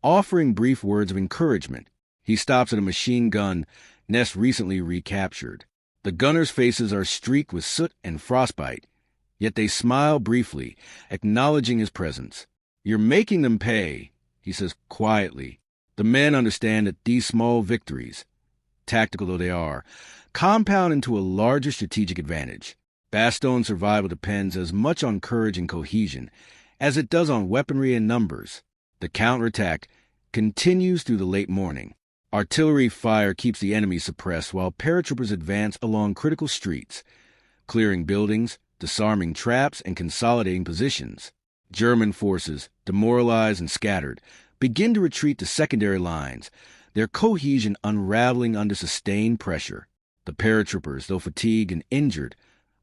S1: offering brief words of encouragement. He stops at a machine gun nest recently recaptured. The gunners' faces are streaked with soot and frostbite, yet they smile briefly, acknowledging his presence. "You're making them pay," he says quietly. The men understand that these small victories, tactical though they are, compound into a larger strategic advantage. Bastogne's survival depends as much on courage and cohesion as it does on weaponry and numbers. The counterattack continues through the late morning. Artillery fire keeps the enemy suppressed while paratroopers advance along critical streets, clearing buildings, disarming traps, and consolidating positions. German forces, demoralized and scattered, begin to retreat to secondary lines, their cohesion unraveling under sustained pressure. The paratroopers, though fatigued and injured,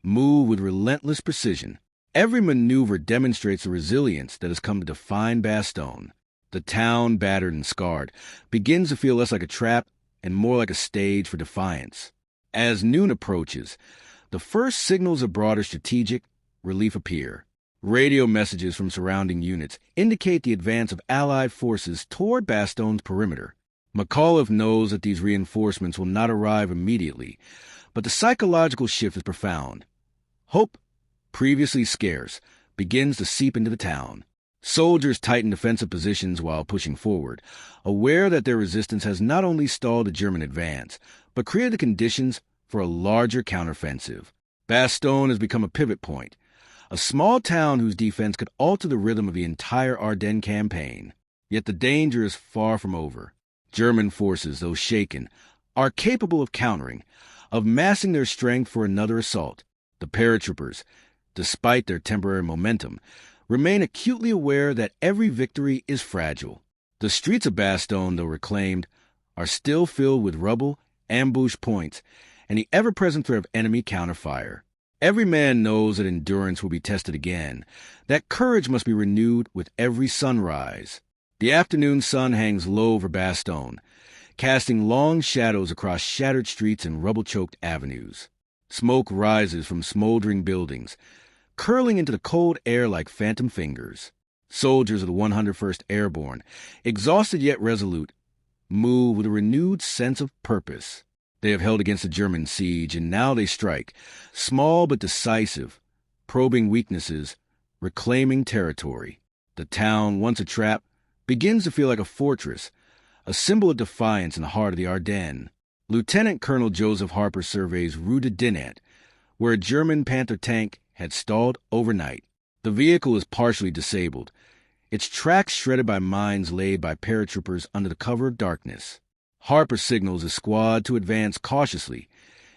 S1: move with relentless precision. Every maneuver demonstrates the resilience that has come to define Bastogne. The town, battered and scarred, begins to feel less like a trap and more like a stage for defiance. As noon approaches, the first signals of broader strategic relief appear. Radio messages from surrounding units indicate the advance of Allied forces toward Bastogne's perimeter. McAuliffe knows that these reinforcements will not arrive immediately, but the psychological shift is profound. Hope, previously scarce, begins to seep into the town. Soldiers tighten defensive positions while pushing forward, aware that their resistance has not only stalled the German advance, but created the conditions for a larger counteroffensive. Bastogne has become a pivot point, a small town whose defense could alter the rhythm of the entire Ardennes campaign. Yet the danger is far from over. German forces, though shaken, are capable of countering, of massing their strength for another assault. The paratroopers, despite their temporary momentum, remain acutely aware that every victory is fragile. The streets of Bastogne, though reclaimed, are still filled with rubble, ambush points, and the ever-present threat of enemy counterfire. Every man knows that endurance will be tested again, that courage must be renewed with every sunrise. The afternoon sun hangs low over Bastogne, casting long shadows across shattered streets and rubble-choked avenues. Smoke rises from smoldering buildings, curling into the cold air like phantom fingers. Soldiers of the 101st Airborne, exhausted yet resolute, move with a renewed sense of purpose. They have held against the German siege, and now they strike, small but decisive, probing weaknesses, reclaiming territory. The town, once a trap, begins to feel like a fortress, a symbol of defiance in the heart of the Ardennes. Lieutenant Colonel Joseph Harper surveys Rue de Dinant, where a German Panther tank had stalled overnight. The vehicle is partially disabled, its tracks shredded by mines laid by paratroopers under the cover of darkness. Harper signals his squad to advance cautiously,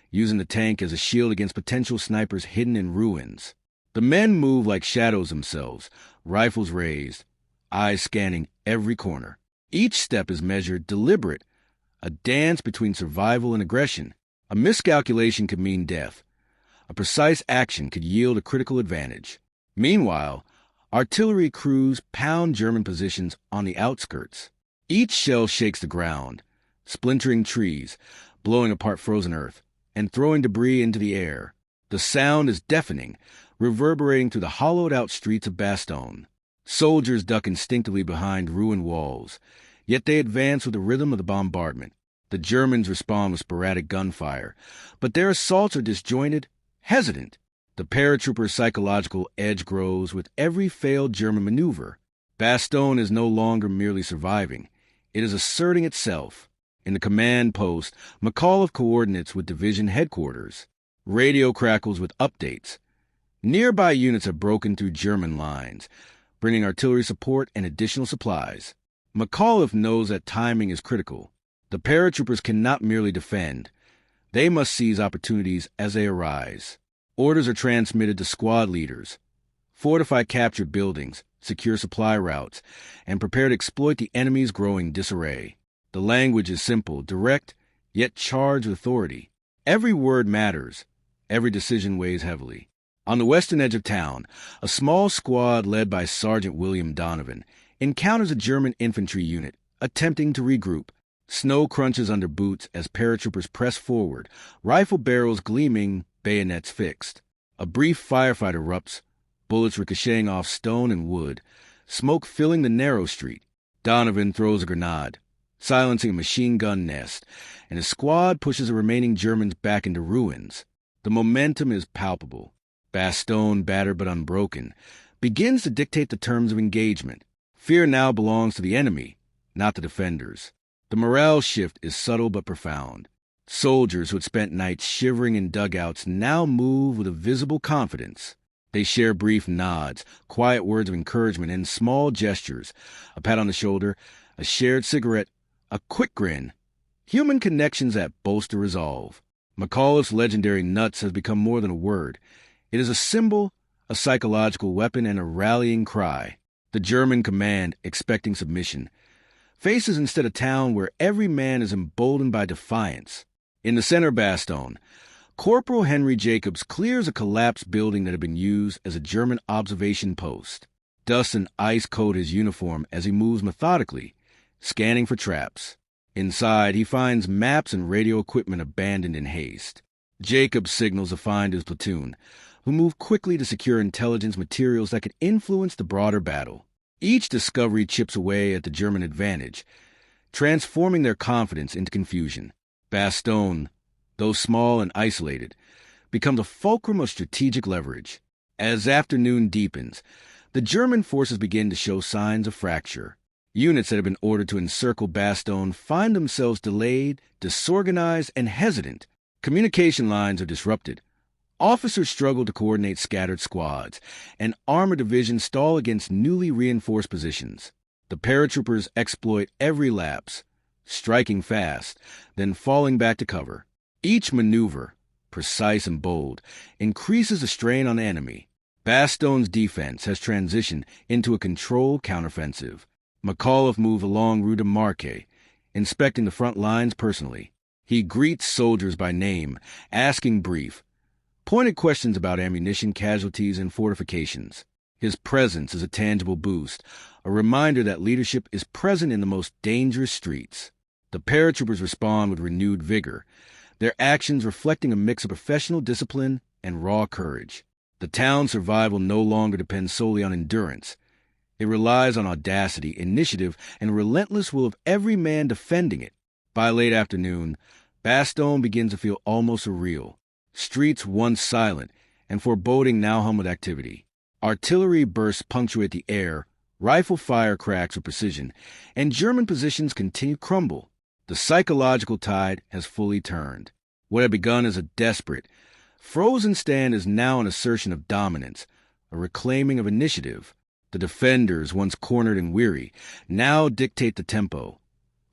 S1: using the tank as a shield against potential snipers hidden in ruins. The men move like shadows themselves, rifles raised, eyes scanning every corner. Each step is measured, deliberate, a dance between survival and aggression. A miscalculation could mean death. A precise action could yield a critical advantage. Meanwhile, artillery crews pound German positions on the outskirts. Each shell shakes the ground, splintering trees, blowing apart frozen earth, and throwing debris into the air. The sound is deafening, reverberating through the hollowed-out streets of Bastogne. Soldiers duck instinctively behind ruined walls, yet they advance with the rhythm of the bombardment. The Germans respond with sporadic gunfire, but their assaults are disjointed, hesitant. The paratrooper's psychological edge grows with every failed German maneuver. Bastogne is no longer merely surviving. It is asserting itself. In the command post, McAuliffe coordinates with division headquarters. Radio crackles with updates. Nearby units have broken through German lines, bringing artillery support and additional supplies. McAuliffe knows that timing is critical. The paratroopers cannot merely defend. They must seize opportunities as they arise. Orders are transmitted to squad leaders. Fortify captured buildings, secure supply routes, and prepare to exploit the enemy's growing disarray. The language is simple, direct, yet charged with authority. Every word matters. Every decision weighs heavily. On the western edge of town, a small squad led by Sergeant William Donovan encounters a German infantry unit, attempting to regroup. Snow crunches under boots as paratroopers press forward, rifle barrels gleaming, bayonets fixed. A brief firefight erupts, bullets ricocheting off stone and wood, smoke filling the narrow street. Donovan throws a grenade, silencing a machine gun nest, and his squad pushes the remaining Germans back into ruins. The momentum is palpable. Bastogne, battered but unbroken, begins to dictate the terms of engagement. Fear now belongs to the enemy, not the defenders. The morale shift is subtle but profound. Soldiers who had spent nights shivering in dugouts now move with a visible confidence. They share brief nods, quiet words of encouragement, and small gestures. A pat on the shoulder, a shared cigarette, a quick grin. Human connections that bolster resolve. McAuliffe's legendary nuts has become more than a word. It is a symbol, a psychological weapon, and a rallying cry. The German command, expecting submission, faces instead a town where every man is emboldened by defiance. In the center of Bastogne, Corporal Henry Jacobs clears a collapsed building that had been used as a German observation post. Dust and ice coat his uniform as he moves methodically, scanning for traps. Inside, he finds maps and radio equipment abandoned in haste. Jacobs signals to find his platoon, who move quickly to secure intelligence materials that could influence the broader battle. Each discovery chips away at the German advantage, transforming their confidence into confusion. Bastogne, though small and isolated, becomes a fulcrum of strategic leverage. As afternoon deepens, the German forces begin to show signs of fracture. Units that have been ordered to encircle Bastogne find themselves delayed, disorganized, and hesitant. Communication lines are disrupted. Officers struggle to coordinate scattered squads, and armored divisions stall against newly reinforced positions. The paratroopers exploit every lapse, striking fast, then falling back to cover. Each maneuver, precise and bold, increases the strain on the enemy. Bastogne's defense has transitioned into a controlled counteroffensive. McAuliffe moves along Rue de Marque, inspecting the front lines personally. He greets soldiers by name, asking brief, pointed questions about ammunition, casualties, and fortifications. His presence is a tangible boost, a reminder that leadership is present in the most dangerous streets. The paratroopers respond with renewed vigor, their actions reflecting a mix of professional discipline and raw courage. The town's survival no longer depends solely on endurance. It relies on audacity, initiative, and relentless will of every man defending it. By late afternoon, Bastogne begins to feel almost surreal. Streets once silent and foreboding now hum with activity. Artillery bursts punctuate the air, rifle fire cracks with precision, and German positions continue to crumble. The psychological tide has fully turned. What had begun as a desperate, frozen stand is now an assertion of dominance, a reclaiming of initiative. The defenders, once cornered and weary, now dictate the tempo,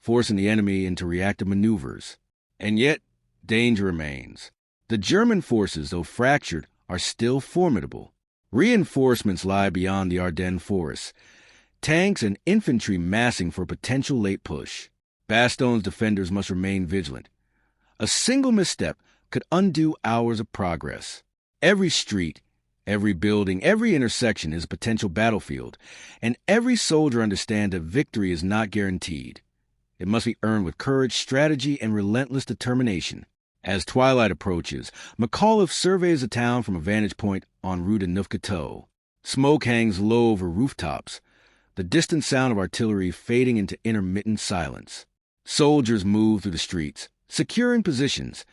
S1: forcing the enemy into reactive maneuvers. And yet, danger remains. The German forces, though fractured, are still formidable. Reinforcements lie beyond the Ardennes forests, tanks and infantry massing for a potential late push. Bastogne's defenders must remain vigilant. A single misstep could undo hours of progress. Every street, every building, every intersection is a potential battlefield, and every soldier understands that victory is not guaranteed. It must be earned with courage, strategy, and relentless determination. As twilight approaches, McAuliffe surveys the town from a vantage point on Rue de Neufchâteau. Smoke hangs low over rooftops, the distant sound of artillery fading into intermittent silence. Soldiers move through the streets, securing positions,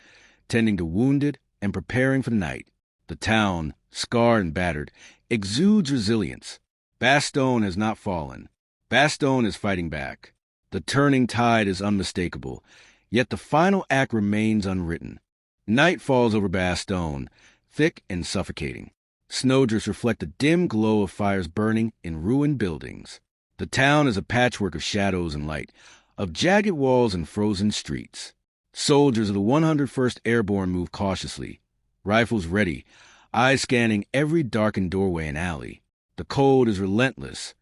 S1: tending to wounded and preparing for the night. The town, scarred and battered, exudes resilience. Bastogne has not fallen. Bastogne is fighting back. The turning tide is unmistakable, yet the final act remains unwritten. Night falls over Bastogne, thick and suffocating. Snowdrifts reflect the dim glow of fires burning in ruined buildings. The town is a patchwork of shadows and light, of jagged walls and frozen streets. Soldiers of the 101st Airborne move cautiously, rifles ready, eyes scanning every darkened doorway and alley. The cold is relentless,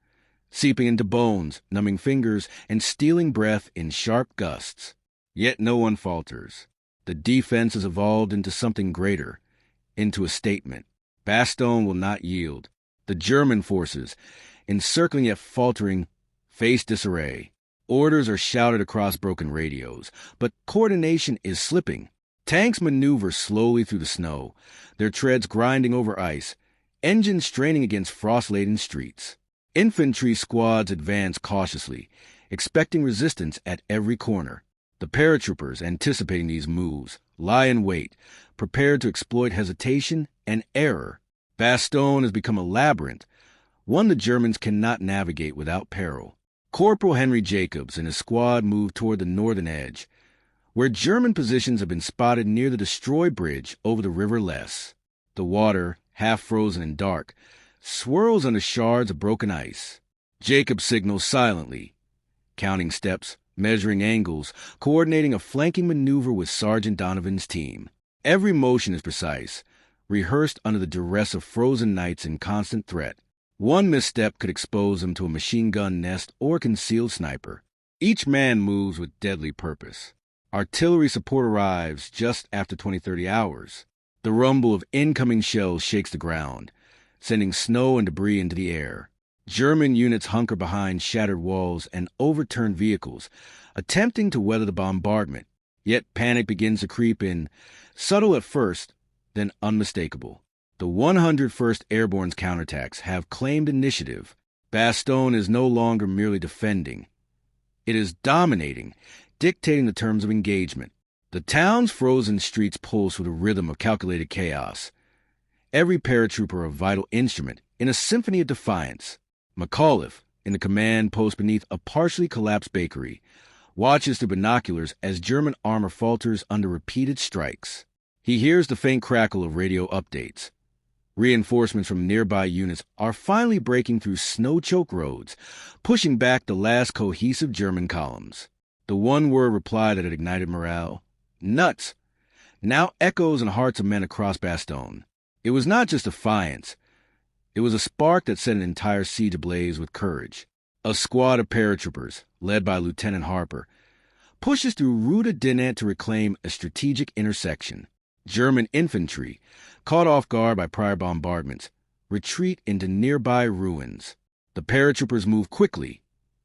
S1: seeping into bones, numbing fingers, and stealing breath in sharp gusts. Yet no one falters. The defense has evolved into something greater, into a statement. Bastogne will not yield. The German forces, encircling yet faltering, face disarray. Orders are shouted across broken radios, but coordination is slipping. Tanks maneuver slowly through the snow, their treads grinding over ice, engines straining against frost-laden streets. Infantry squads advance cautiously, expecting resistance at every corner. The paratroopers, anticipating these moves, lie in wait, prepared to exploit hesitation and error. Bastogne has become a labyrinth, one the Germans cannot navigate without peril. Corporal Henry Jacobs and his squad move toward the northern edge, where German positions have been spotted near the destroyed bridge over the River Less. The water, half frozen and dark, swirls under shards of broken ice. Jacobs signals silently, counting steps, measuring angles, coordinating a flanking maneuver with Sergeant Donovan's team. Every motion is precise, rehearsed under the duress of frozen nights and constant threat. One misstep could expose them to a machine gun nest or concealed sniper. Each man moves with deadly purpose. Artillery support arrives just after 20-30 hours. The rumble of incoming shells shakes the ground, sending snow and debris into the air. German units hunker behind shattered walls and overturned vehicles, attempting to weather the bombardment. Yet panic begins to creep in, subtle at first, then unmistakable. The 101st Airborne's counterattacks have claimed initiative. Bastogne is no longer merely defending. It is dominating, dictating the terms of engagement. The town's frozen streets pulse with a rhythm of calculated chaos. Every paratrooper a vital instrument in a symphony of defiance. McAuliffe, in the command post beneath a partially collapsed bakery, watches through binoculars as German armor falters under repeated strikes. He hears the faint crackle of radio updates. Reinforcements from nearby units are finally breaking through snow-choked roads, pushing back the last cohesive German columns. The one-word reply that had ignited morale, "Nuts," now echoes in the hearts of men across Bastogne. It was not just defiance. It was a spark that set an entire siege ablaze with courage. A squad of paratroopers, led by Lieutenant Harper, pushes through Rue de Dinant to reclaim a strategic intersection. German infantry, caught off guard by prior bombardments, retreat into nearby ruins. The paratroopers move quickly,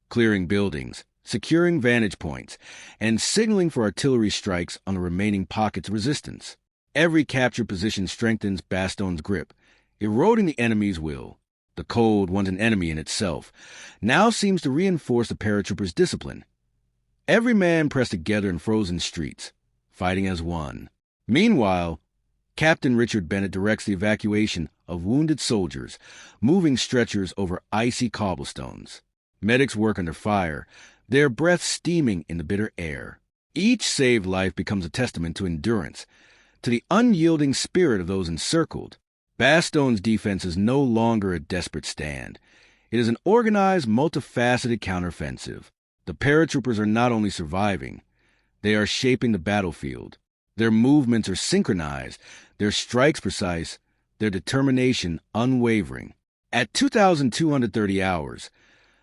S1: clearing buildings, securing vantage points, and signaling for artillery strikes on the remaining pockets of resistance. Every captured position strengthens Bastogne's grip, eroding the enemy's will. The cold, once an enemy in itself, now seems to reinforce the paratroopers' discipline. Every man pressed together in frozen streets, fighting as one. Meanwhile, Captain Richard Bennett directs the evacuation of wounded soldiers, moving stretchers over icy cobblestones. Medics work under fire, their breath steaming in the bitter air. Each saved life becomes a testament to endurance, to the unyielding spirit of those encircled. Bastogne's defense is no longer a desperate stand. It is an organized, multifaceted counteroffensive. The paratroopers are not only surviving, they are shaping the battlefield. Their movements are synchronized, their strikes precise, their determination unwavering. At 2,230 hours,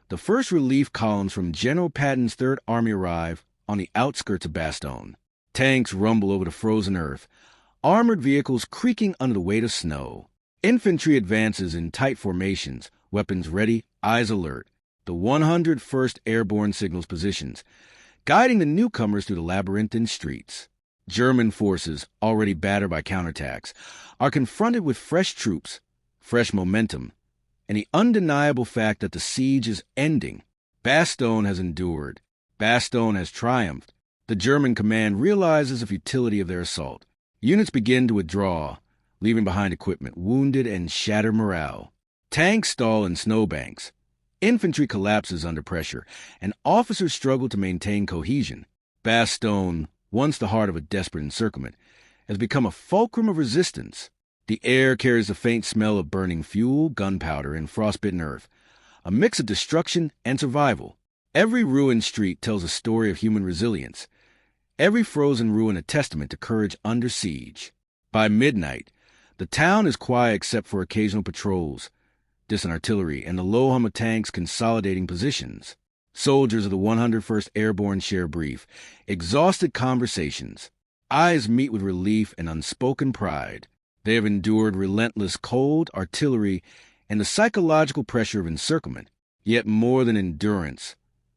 S1: the first relief columns from General Patton's Third Army arrive on the outskirts of Bastogne. Tanks rumble over the frozen earth, armored vehicles creaking under the weight of snow. Infantry advances in tight formations, weapons ready, eyes alert. The 101st Airborne signals positions, guiding the newcomers through the labyrinthine streets. German forces, already battered by counterattacks, are confronted with fresh troops, fresh momentum, and the undeniable fact that the siege is ending. Bastogne has endured. Bastogne has triumphed. The German command realizes the futility of their assault. Units begin to withdraw, leaving behind equipment, wounded and shattered morale. Tanks stall in snowbanks. Infantry collapses under pressure, and officers struggle to maintain cohesion. Bastogne, once the heart of a desperate encirclement, has become a fulcrum of resistance. The air carries the faint smell of burning fuel, gunpowder, and frostbitten earth, a mix of destruction and survival. Every ruined street tells a story of human resilience. Every frozen ruin a testament to courage under siege. By midnight, the town is quiet except for occasional patrols, distant artillery, and the low hum of tanks consolidating positions. Soldiers of the 101st Airborne share brief, exhausted conversations. Eyes meet with relief and unspoken pride. They have endured relentless cold, artillery, and the psychological pressure of encirclement. Yet more than endurance,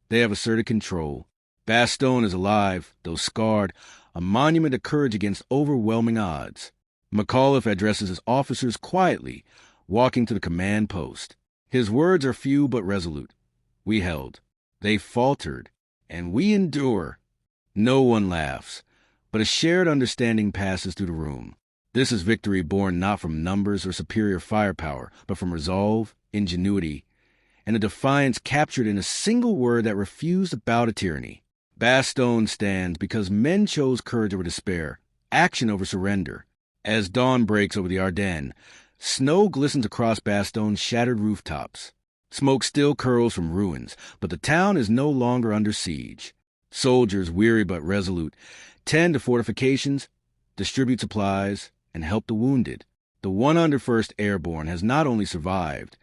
S1: they have asserted control. Bastogne is alive, though scarred, a monument of courage against overwhelming odds. McAuliffe addresses his officers quietly, walking to the command post. His words are few but resolute. We held. They faltered. And we endure. No one laughs, but a shared understanding passes through the room. This is victory born not from numbers or superior firepower, but from resolve, ingenuity, and a defiance captured in a single word that refused to bow to tyranny. Bastogne stands because men chose courage over despair, action over surrender. As dawn breaks over the Ardennes, snow glistens across Bastogne's shattered rooftops. Smoke still curls from ruins, but the town is no longer under siege. Soldiers, weary but resolute, tend to fortifications, distribute supplies, and help the wounded. The 101st Airborne has not only survived,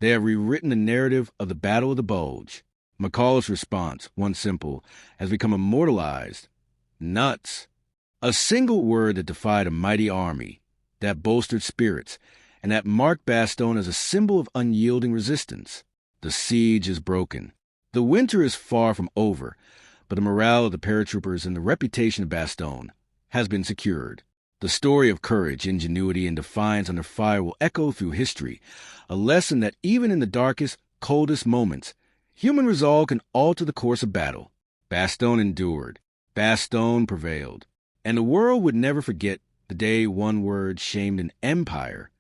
S1: they have rewritten the narrative of the Battle of the Bulge. McAuliffe's response, once simple, has become immortalized. Nuts. A single word that defied a mighty army, that bolstered spirits, and that marked Bastogne as a symbol of unyielding resistance. The siege is broken. The winter is far from over, but the morale of the paratroopers and the reputation of Bastogne has been secured. The story of courage, ingenuity, and defiance under fire will echo through history, a lesson that even in the darkest, coldest moments, human resolve can alter the course of battle. Bastogne endured. Bastogne prevailed. And the world would never forget the day one word shamed an empire